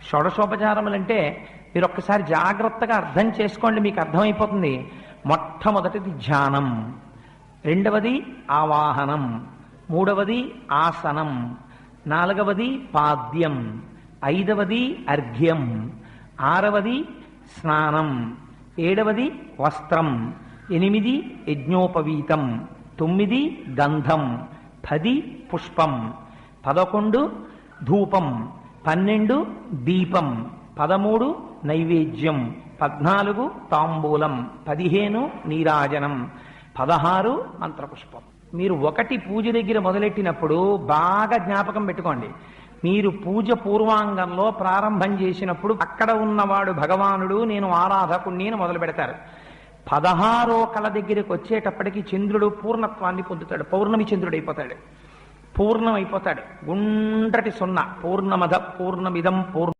షోడశోపచారములంటే మీరు ఒక్కసారి జాగ్రత్తగా అర్థం చేసుకోండి, మీకు అర్థమైపోతుంది. మొట్టమొదటిది ధ్యానం, రెండవది ఆవాహనం, మూడవది ఆసనం, నాలుగవది పాద్యం, ఐదవది అర్ఘ్యం, ఆరవది స్నానం, ఏడవది వస్త్రం, 8 యజ్ఞోపవీతం, 9 గంధం, 10 పుష్పం, 11 ధూపం, 12 దీపం, 13 నైవేద్యం, 14 తాంబూలం, 15 నీరాజనం, 16 మంత్రపుష్పం. మీరు ఒకటి పూజ దగ్గర మొదలెట్టినప్పుడు బాగా జ్ఞాపకం పెట్టుకోండి. మీరు పూజ పూర్వాంగంలో ప్రారంభం చేసినప్పుడు అక్కడ ఉన్నవాడు భగవానుడు, నేను ఆరాధకుణ్ణి అని మొదలు పెడతారు. 16వ కళ దగ్గరికి వచ్చేటప్పటికి చంద్రుడు పూర్ణత్వాన్ని పొందుతాడు, పౌర్ణమి చంద్రుడు అయిపోతాడు, పూర్ణమైపోతాడు. గుండ్రటి సున్నా, పూర్ణమద పూర్ణమిదం పూర్ణ